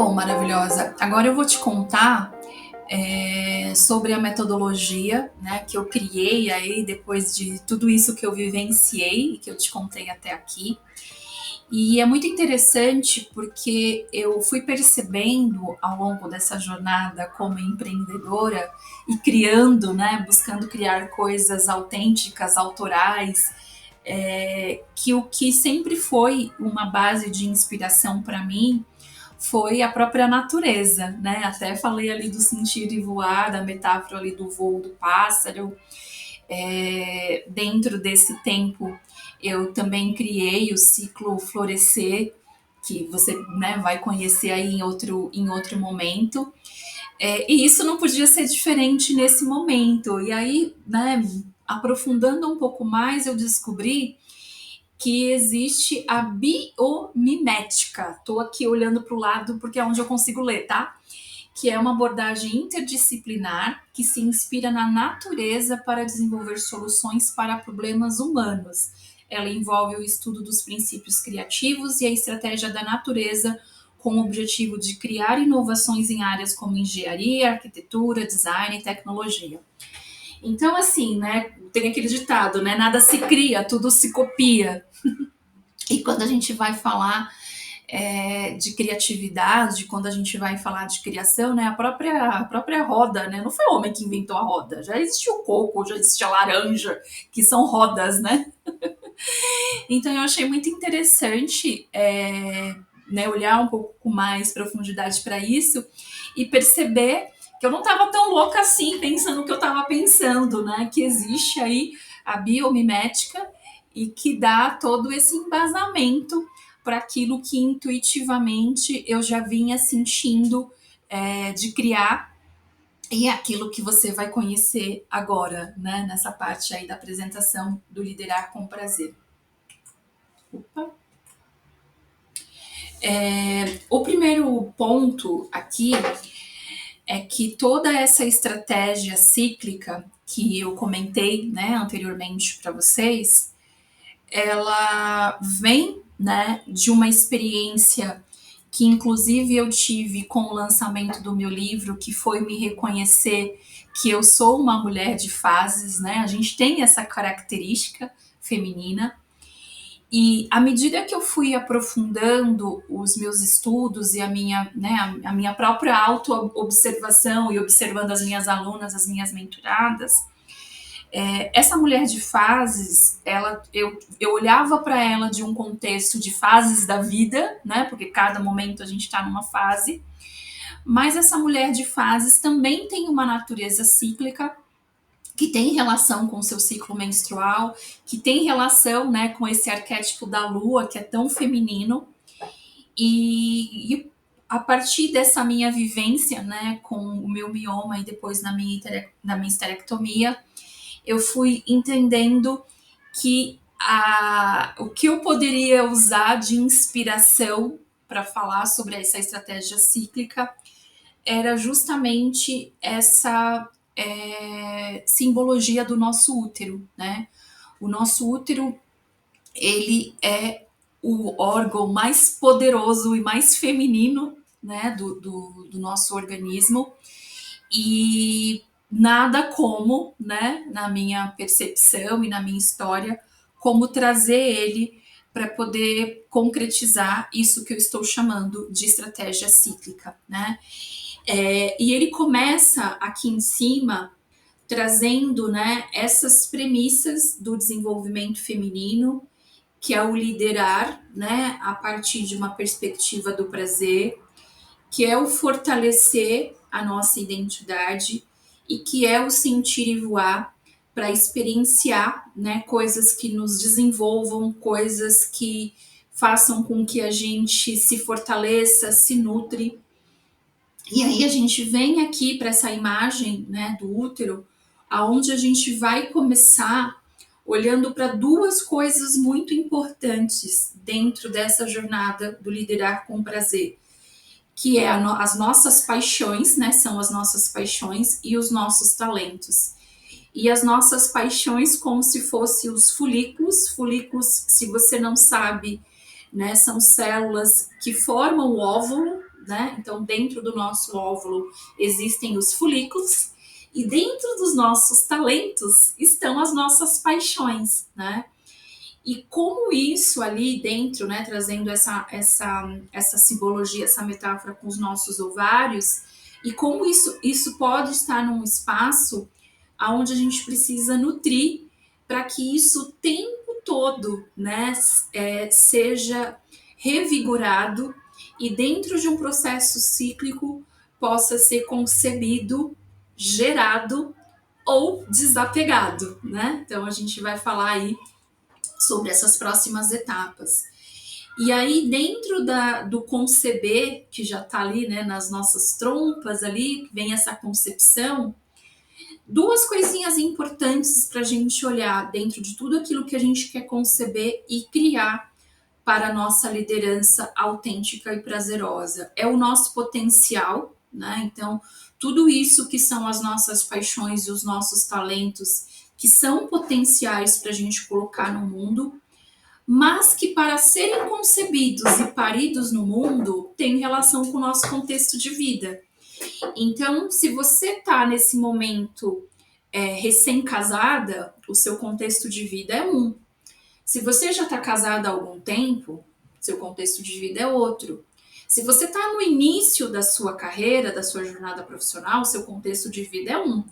Bom, maravilhosa. Agora eu vou te contar sobre a metodologia, né, que eu criei aí depois de tudo isso que eu vivenciei e que eu te contei até aqui. E é muito interessante porque eu fui percebendo ao longo dessa jornada como empreendedora e criando, né, buscando criar coisas autênticas, autorais, que o que sempre foi uma base de inspiração para mim foi a própria natureza, né? Até falei ali do sentir e voar, da metáfora ali do voo do pássaro. Dentro desse tempo, eu também criei o ciclo Florescer, que você, né, vai conhecer aí em outro momento. E isso não podia ser diferente nesse momento. E aí, né, aprofundando um pouco mais, eu descobri que existe a biomimética. Estou aqui olhando para o lado porque é onde eu consigo ler, tá? Que é uma abordagem interdisciplinar que se inspira na natureza para desenvolver soluções para problemas humanos. Ela envolve o estudo dos princípios criativos e a estratégia da natureza com o objetivo de criar inovações em áreas como engenharia, arquitetura, design e tecnologia. Então, assim, né, tem aquele ditado, né, nada se cria, tudo se copia. E quando a gente vai falar de criatividade, quando a gente vai falar de criação, né, a própria roda, né, não foi o homem que inventou a roda, já existiu o coco, já existia a laranja, que são rodas, né? Então eu achei muito interessante né, olhar um pouco com mais profundidade para isso e perceber que eu não estava tão louca assim pensando o que eu estava pensando, né? Que existe aí a biomimética e que dá todo esse embasamento para aquilo que intuitivamente eu já vinha sentindo de criar e é aquilo que você vai conhecer agora, né? Nessa parte aí da apresentação do Liderar com Prazer. Opa. O primeiro ponto aqui é que toda essa estratégia cíclica que eu comentei, né, anteriormente para vocês, ela vem, né, de uma experiência que inclusive eu tive com o lançamento do meu livro, que foi me reconhecer que eu sou uma mulher de fases, né? A gente tem essa característica feminina. E à medida que eu fui aprofundando os meus estudos e a minha própria auto-observação e observando as minhas alunas, as minhas mentoradas, essa mulher de fases, eu olhava para ela de um contexto de fases da vida, né? Porque cada momento a gente está numa fase, mas essa mulher de fases também tem uma natureza cíclica que tem relação com o seu ciclo menstrual, que tem relação, né, com esse arquétipo da lua, que é tão feminino. E a partir dessa minha vivência, né, com o meu mioma e depois na minha esterectomia, eu fui entendendo que o que eu poderia usar de inspiração para falar sobre essa estratégia cíclica era justamente essa simbologia do nosso útero, né? O nosso útero, ele é o órgão mais poderoso e mais feminino, né, do nosso organismo, e nada como, né, na minha percepção e na minha história, como trazer ele para poder concretizar isso que eu estou chamando de estratégia cíclica, né? E ele começa aqui em cima trazendo, né, essas premissas do desenvolvimento feminino, que é o liderar, né, a partir de uma perspectiva do prazer, que é o fortalecer a nossa identidade e que é o sentir e voar para experienciar, né, coisas que nos desenvolvam, coisas que façam com que a gente se fortaleça, se nutre. E aí a gente vem aqui para essa imagem, né, do útero, aonde a gente vai começar olhando para duas coisas muito importantes dentro dessa jornada do liderar com prazer, que é as nossas paixões, né, são as nossas paixões e os nossos talentos. E as nossas paixões como se fossem os folículos, se você não sabe, né, são células que formam o óvulo, né? Então, dentro do nosso óvulo existem os folículos, e dentro dos nossos talentos estão as nossas paixões, né? E como isso ali dentro, né, trazendo essa simbologia, essa metáfora com os nossos ovários, e como isso pode estar num espaço onde a gente precisa nutrir para que isso o tempo todo, né, seja revigorado e dentro de um processo cíclico possa ser concebido, gerado ou desapegado, né? Então a gente vai falar aí sobre essas próximas etapas. E aí, dentro do conceber, que já está ali, né, nas nossas trompas ali, vem essa concepção, duas coisinhas importantes para a gente olhar dentro de tudo aquilo que a gente quer conceber e criar para a nossa liderança autêntica e prazerosa. É o nosso potencial, né? Então, tudo isso que são as nossas paixões e os nossos talentos, que são potenciais para a gente colocar no mundo, mas que para serem concebidos e paridos no mundo tem relação com o nosso contexto de vida. Então, se você está nesse momento recém-casada, o seu contexto de vida é um. Se você já está casada há algum tempo, seu contexto de vida é outro. Se você está no início da sua carreira, da sua jornada profissional, seu contexto de vida é um.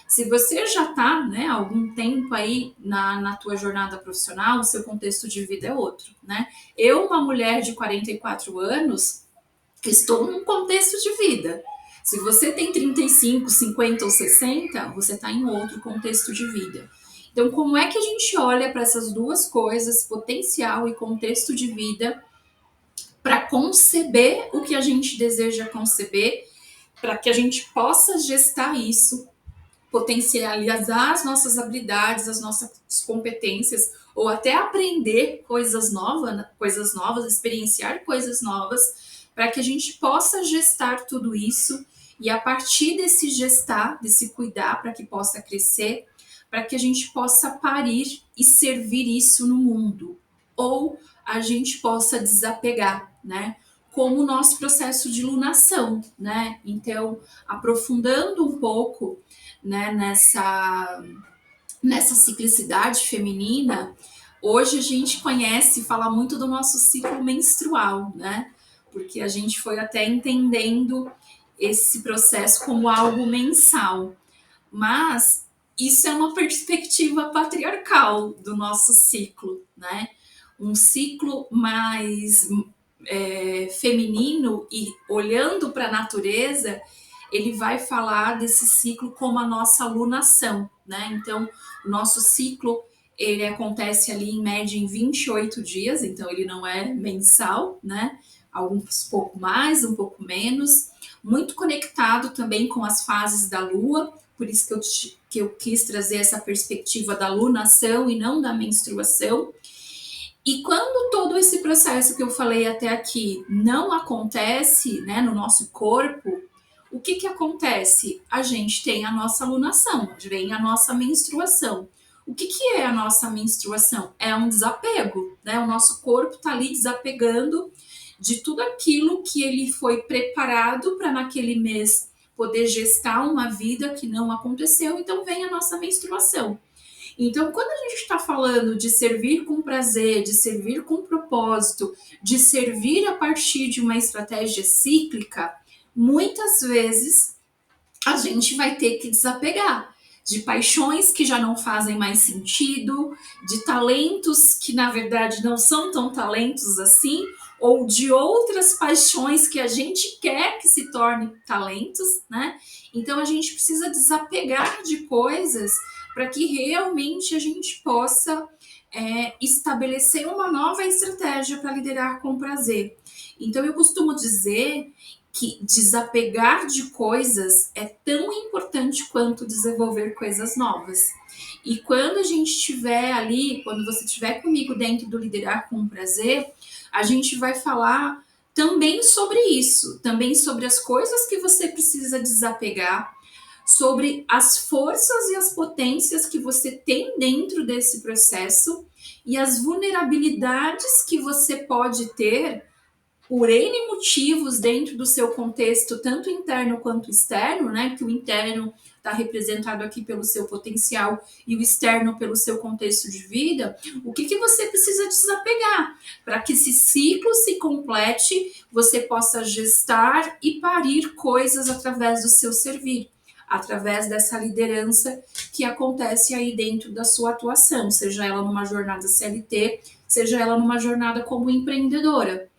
Se você já está, né, há algum tempo aí na tua jornada profissional, o seu contexto de vida é outro, né? Eu, uma mulher de 44 anos, estou num contexto de vida. Se você tem 35, 50 ou 60, você está em outro contexto de vida. Então, como é que a gente olha para essas duas coisas, potencial e contexto de vida, para conceber o que a gente deseja conceber, para que a gente possa gestar isso, potencializar as nossas habilidades, as nossas competências, ou até aprender coisas novas, experienciar coisas novas, para que a gente possa gestar tudo isso e a partir desse gestar, desse cuidar para que possa crescer, para que a gente possa parir e servir isso no mundo, ou a gente possa desapegar, né? Como o nosso processo de lunação, né? Então, aprofundando um pouco, né, nessa ciclicidade feminina, hoje a gente conhece e fala muito do nosso ciclo menstrual, né? Porque a gente foi até entendendo esse processo como algo mensal. Mas isso é uma perspectiva patriarcal do nosso ciclo, né? Um ciclo mais feminino e olhando para a natureza, ele vai falar desse ciclo como a nossa lunação, né? Então, o nosso ciclo ele acontece ali em média em 28 dias, então ele não é mensal, né? Alguns pouco mais, um pouco menos, muito conectado também com as fases da lua, por isso que eu quis trazer essa perspectiva da lunação e não da menstruação. E quando todo esse processo que eu falei até aqui não acontece, né, no nosso corpo, o que acontece? A gente tem a nossa lunação, vem a nossa menstruação. O que é a nossa menstruação? É um desapego, né? O nosso corpo está ali desapegando de tudo aquilo que ele foi preparado para naquele mês poder gestar uma vida que não aconteceu, então vem a nossa menstruação. Então, quando a gente está falando de servir com prazer, de servir com propósito, de servir a partir de uma estratégia cíclica, muitas vezes a gente vai ter que desapegar de paixões que já não fazem mais sentido, de talentos que na verdade não são tão talentos assim, ou de outras paixões que a gente quer que se tornem talentos, né? Então a gente precisa desapegar de coisas para que realmente a gente possa estabelecer uma nova estratégia para liderar com prazer. Então eu costumo dizer que desapegar de coisas é tão importante quanto desenvolver coisas novas. E quando a gente estiver ali, quando você estiver comigo dentro do Liderar com Prazer, a gente vai falar também sobre isso, também sobre as coisas que você precisa desapegar, sobre as forças e as potências que você tem dentro desse processo e as vulnerabilidades que você pode ter por N motivos dentro do seu contexto, tanto interno quanto externo, né? Que o interno está representado aqui pelo seu potencial e o externo pelo seu contexto de vida, o que, que você precisa desapegar para que esse ciclo se complete, você possa gestar e parir coisas através do seu servir, através dessa liderança que acontece aí dentro da sua atuação, seja ela numa jornada CLT, seja ela numa jornada como empreendedora.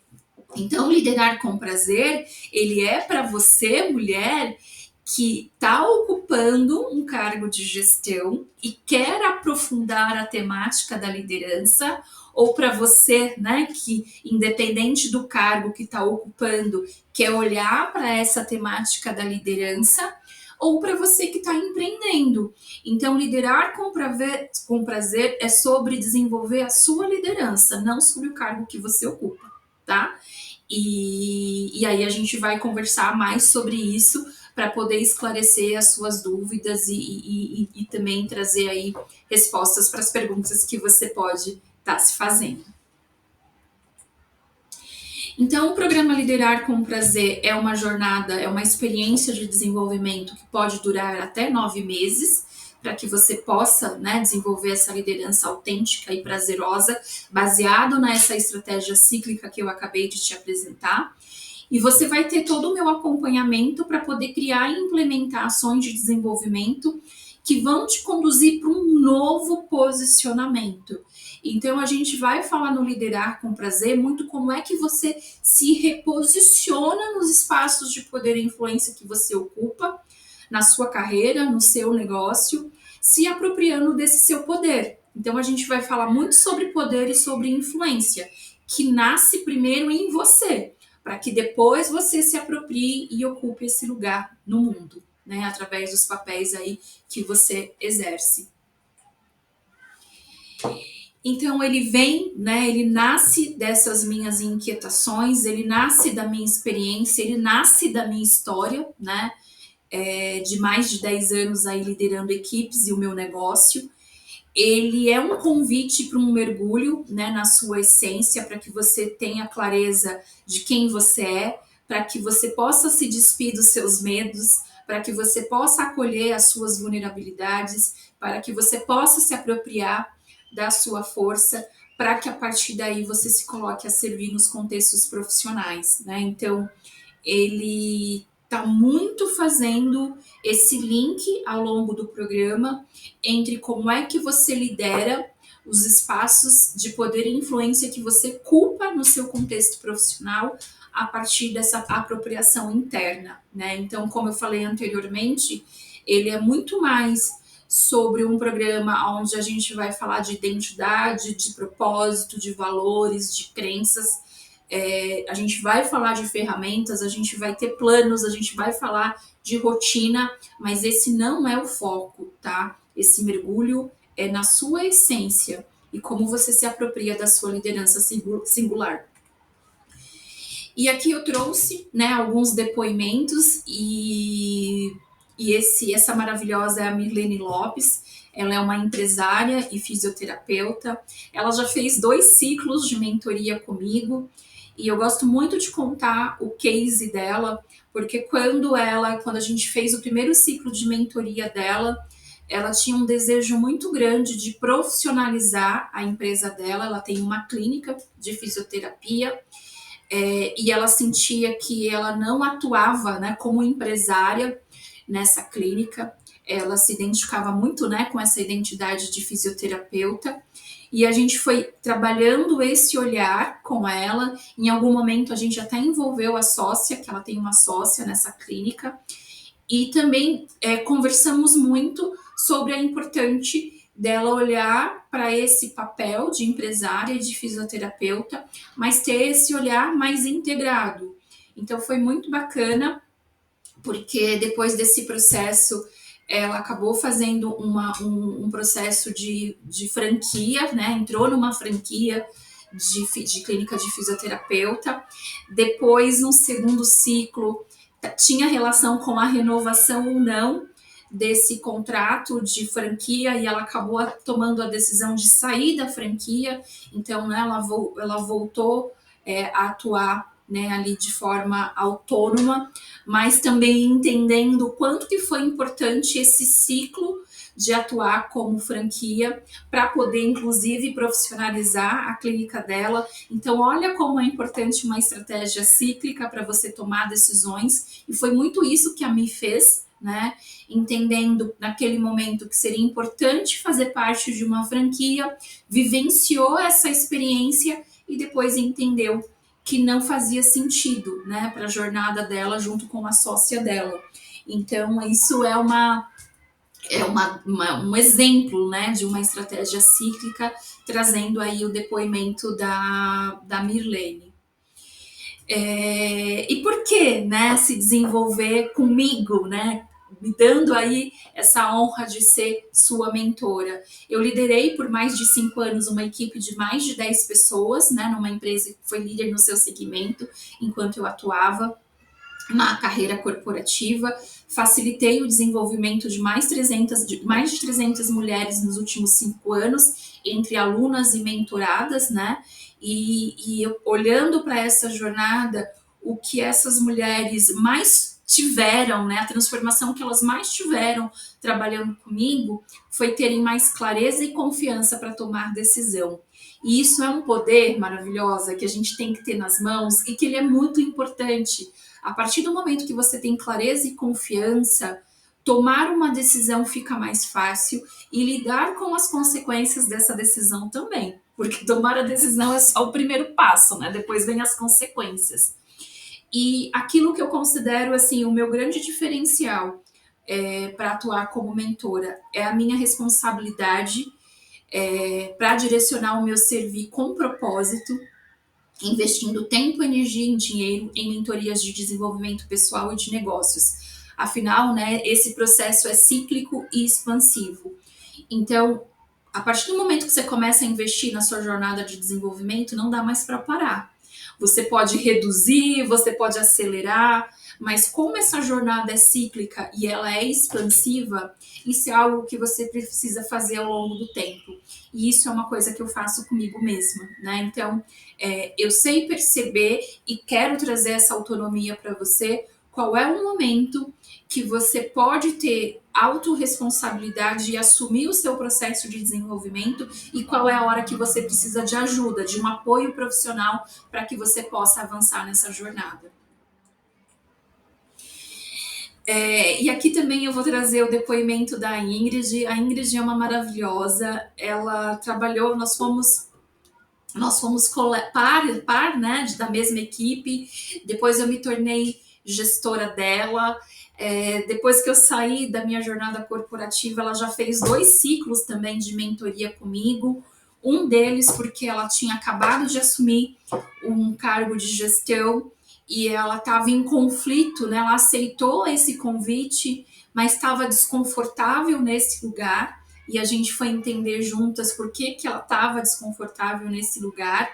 Então, liderar com prazer, ele é para você, mulher, que está ocupando um cargo de gestão e quer aprofundar a temática da liderança, ou para você, né, que independente do cargo que está ocupando, quer olhar para essa temática da liderança, ou para você que está empreendendo. Então, liderar com prazer é sobre desenvolver a sua liderança, não sobre o cargo que você ocupa, tá? E aí a gente vai conversar mais sobre isso para poder esclarecer as suas dúvidas e também trazer aí respostas para as perguntas que você pode estar se fazendo. Então, o programa Liderar com Prazer é uma jornada, é uma experiência de desenvolvimento que pode durar até 9 meses, para que você possa, né, desenvolver essa liderança autêntica e prazerosa, baseado nessa estratégia cíclica que eu acabei de te apresentar. E você vai ter todo o meu acompanhamento para poder criar e implementar ações de desenvolvimento que vão te conduzir para um novo posicionamento. Então, a gente vai falar no Liderar com Prazer muito como é que você se reposiciona nos espaços de poder e influência que você ocupa, na sua carreira, no seu negócio, se apropriando desse seu poder. Então, a gente vai falar muito sobre poder e sobre influência, que nasce primeiro em você, para que depois você se aproprie e ocupe esse lugar no mundo, né, através dos papéis aí que você exerce. Então ele vem, né, ele nasce dessas minhas inquietações, ele nasce da minha experiência, ele nasce da minha história, né, de mais de 10 anos aí liderando equipes e o meu negócio. Ele é um convite para um mergulho, né, na sua essência, para que você tenha clareza de quem você é, para que você possa se despir dos seus medos, para que você possa acolher as suas vulnerabilidades, para que você possa se apropriar da sua força, para que a partir daí você se coloque a servir nos contextos profissionais, né? Então, ele está muito fazendo esse link ao longo do programa entre como é que você lidera os espaços de poder e influência que você culpa no seu contexto profissional a partir dessa apropriação interna, né? Então, como eu falei anteriormente, ele é muito mais sobre um programa onde a gente vai falar de identidade, de propósito, de valores, de crenças. A gente vai falar de ferramentas, a gente vai ter planos, a gente vai falar de rotina, mas esse não é o foco, tá? Esse mergulho é na sua essência e como você se apropria da sua liderança singular. E aqui eu trouxe, né, alguns depoimentos e essa maravilhosa é a Mirlene Lopes. Ela é uma empresária e fisioterapeuta. Ela já fez 2 ciclos de mentoria comigo e eu gosto muito de contar o case dela, porque quando a gente fez o primeiro ciclo de mentoria dela, ela tinha um desejo muito grande de profissionalizar a empresa dela. Ela tem uma clínica de fisioterapia. E ela sentia que ela não atuava, né, como empresária nessa clínica. Ela se identificava muito, né, com essa identidade de fisioterapeuta. E a gente foi trabalhando esse olhar com ela. Em algum momento a gente até envolveu a sócia, que ela tem uma sócia nessa clínica. E também conversamos muito sobre a importante dela olhar para esse papel de empresária e de fisioterapeuta, mas ter esse olhar mais integrado. Então foi muito bacana, porque depois desse processo ela acabou fazendo um processo de franquia, né? Entrou numa franquia de clínica de fisioterapeuta. Depois, no segundo ciclo, tinha relação com a renovação ou não desse contrato de franquia e ela acabou tomando a decisão de sair da franquia. Então, né, ela voltou a atuar né, ali de forma autônoma, mas também entendendo o quanto que foi importante esse ciclo de atuar como franquia para poder, inclusive, profissionalizar a clínica dela. Então, olha como é importante uma estratégia cíclica para você tomar decisões, e foi muito isso que a Mi fez, né? Entendendo naquele momento que seria importante fazer parte de uma franquia, vivenciou essa experiência e depois entendeu que não fazia sentido, né, para a jornada dela junto com a sócia dela. Então, isso um exemplo, né, de uma estratégia cíclica, trazendo aí o depoimento da Mirlene. E por que, né, se desenvolver comigo, né, me dando aí essa honra de ser sua mentora? Eu liderei por mais de 5 anos uma equipe de mais de 10 pessoas, né, numa empresa que foi líder no seu segmento, enquanto eu atuava na carreira corporativa. Facilitei o desenvolvimento de mais de 300 mulheres nos últimos 5 anos, entre alunas e mentoradas, né? E eu, olhando para essa jornada, o que essas mulheres mais tiveram, né, a transformação que elas mais tiveram trabalhando comigo, foi terem mais clareza e confiança para tomar decisão. E isso é um poder maravilhoso que a gente tem que ter nas mãos e que ele é muito importante. A partir do momento que você tem clareza e confiança, tomar uma decisão fica mais fácil, e lidar com as consequências dessa decisão também, porque tomar a decisão é só o primeiro passo, né? Depois vem as consequências. E aquilo que eu considero assim o meu grande diferencial para atuar como mentora é a minha responsabilidade para direcionar o meu servir com propósito, investindo tempo, energia e dinheiro em mentorias de desenvolvimento pessoal e de negócios. Afinal, né, esse processo é cíclico e expansivo. Então, a partir do momento que você começa a investir na sua jornada de desenvolvimento, não dá mais para parar. Você pode reduzir, você pode acelerar, mas como essa jornada é cíclica e ela é expansiva, isso é algo que você precisa fazer ao longo do tempo. E isso é uma coisa que eu faço comigo mesma, né? Então, eu sei perceber e quero trazer essa autonomia para você. Qual é o momento que você pode ter autorresponsabilidade e assumir o seu processo de desenvolvimento, e qual é a hora que você precisa de ajuda, de um apoio profissional para que você possa avançar nessa jornada. E aqui também eu vou trazer o depoimento da Ingrid. A Ingrid é uma maravilhosa, ela trabalhou, nós fomos par, né, da mesma equipe. Depois eu me tornei gestora dela. Depois que eu saí da minha jornada corporativa, ela já fez 2 ciclos também de mentoria comigo. Um deles porque ela tinha acabado de assumir um cargo de gestão e ela estava em conflito, né? Ela aceitou esse convite, mas estava desconfortável nesse lugar, e a gente foi entender juntas por que ela estava desconfortável nesse lugar.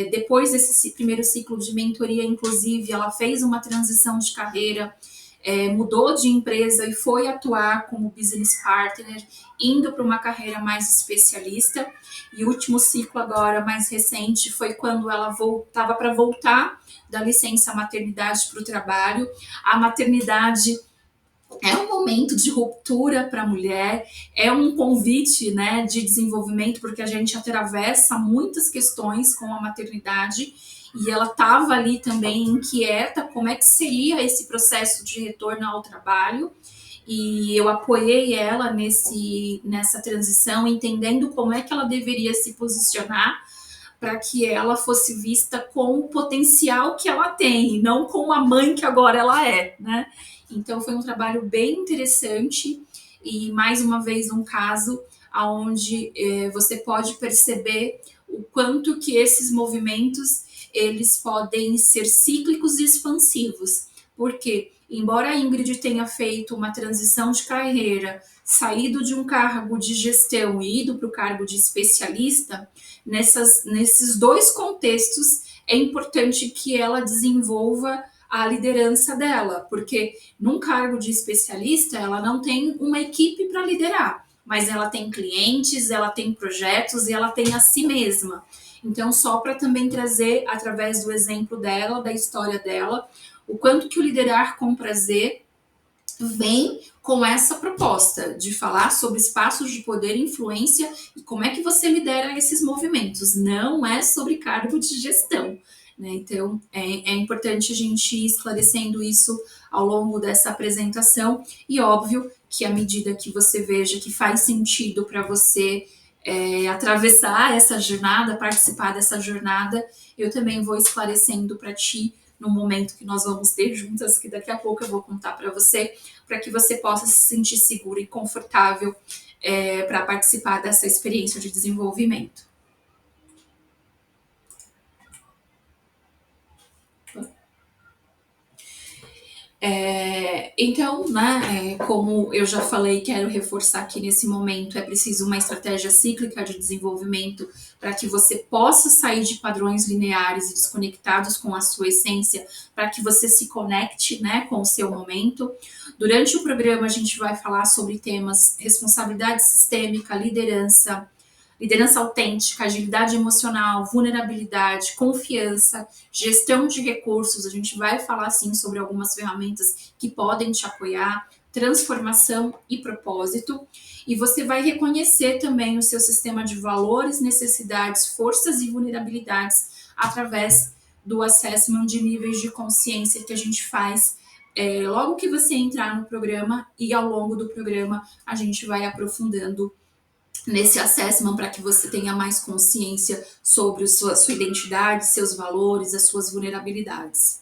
Depois desse primeiro ciclo de mentoria, inclusive, ela fez uma transição de carreira, mudou de empresa e foi atuar como business partner, indo para uma carreira mais especialista. E o último ciclo agora, mais recente, foi quando ela estava para voltar da licença maternidade para o trabalho. A maternidade é um momento de ruptura para a mulher, é um convite, né, de desenvolvimento, porque a gente atravessa muitas questões com a maternidade, e ela estava ali também inquieta como é que seria esse processo de retorno ao trabalho, e eu apoiei ela nessa transição, entendendo como é que ela deveria se posicionar para que ela fosse vista com o potencial que ela tem, e não com a mãe que agora ela é, né? Então foi um trabalho bem interessante, e mais uma vez um caso onde você pode perceber o quanto que esses movimentos eles podem ser cíclicos e expansivos. Porque, embora a Ingrid tenha feito uma transição de carreira, saído de um cargo de gestão e ido para o cargo de especialista, nesses 2 contextos é importante que ela desenvolva a liderança dela, porque num cargo de especialista ela não tem uma equipe para liderar. mas ela tem clientes, ela tem projetos e ela tem a si mesma. Então, só para também trazer, através do exemplo dela, da história dela, o quanto que o Liderar com Prazer vem com essa proposta de falar sobre espaços de poder e influência e como é que você lidera esses movimentos. Não é sobre cargo de gestão. Né? Então, é importante a gente ir esclarecendo isso ao longo dessa apresentação e, óbvio, que à medida que você veja que faz sentido para você atravessar essa jornada, participar dessa jornada, eu também vou esclarecendo para ti no momento que nós vamos ter juntas, que daqui a pouco eu vou contar para que você possa se sentir seguro e confortável para participar dessa experiência de desenvolvimento. Então, né, como eu já falei, quero reforçar aqui nesse momento, é preciso uma estratégia cíclica de desenvolvimento para que você possa sair de padrões lineares e desconectados com a sua essência, para que você se conecte, né, com o seu momento. Durante o programa, a gente vai falar sobre temas responsabilidade sistêmica, liderança autêntica, agilidade emocional, vulnerabilidade, confiança, gestão de recursos. A gente vai falar sim sobre algumas ferramentas que podem te apoiar, transformação e propósito. E você vai reconhecer também o seu sistema de valores, necessidades, forças e vulnerabilidades através do assessment de níveis de consciência que a gente faz logo que você entrar no programa, e ao longo do programa a gente vai aprofundando nesse assessment para que você tenha mais consciência sobre sua identidade, seus valores, as suas vulnerabilidades.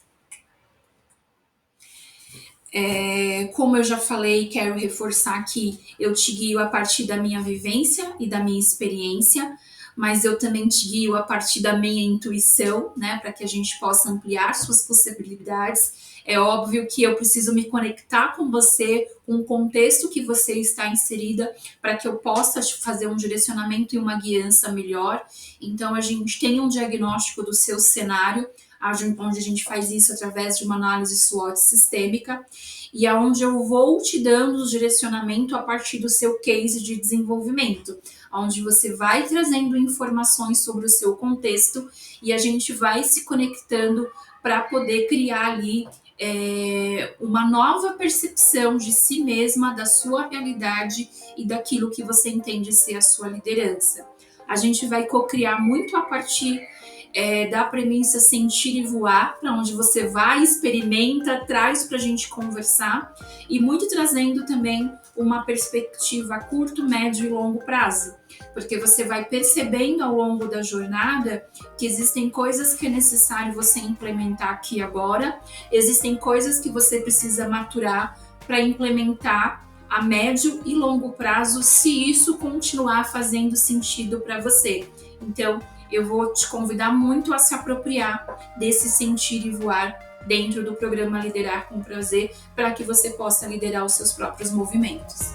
Como eu já falei, quero reforçar que eu te guio a partir da minha vivência e da minha experiência, mas eu também te guio a partir da minha intuição, né, para que a gente possa ampliar suas possibilidades. É óbvio que eu preciso me conectar com você, com o contexto que você está inserida, para que eu possa fazer um direcionamento e uma guiança melhor. Então, a gente tem um diagnóstico do seu cenário, onde a gente faz isso através de uma análise SWOT sistêmica, e aonde eu vou te dando o direcionamento a partir do seu case de desenvolvimento, onde você vai trazendo informações sobre o seu contexto e a gente vai se conectando para poder criar ali uma nova percepção de si mesma, da sua realidade e daquilo que você entende ser a sua liderança. A gente vai co-criar muito a partir da premissa sentir e voar, para onde você vai, experimenta, traz para a gente conversar, e muito trazendo também uma perspectiva a curto, médio e longo prazo, porque você vai percebendo ao longo da jornada que existem coisas que é necessário você implementar aqui agora, existem coisas que você precisa maturar para implementar a médio e longo prazo, se isso continuar fazendo sentido para você. Então, eu vou te convidar muito a se apropriar desse sentir e voar dentro do programa Liderar com Prazer, para que você possa liderar os seus próprios movimentos.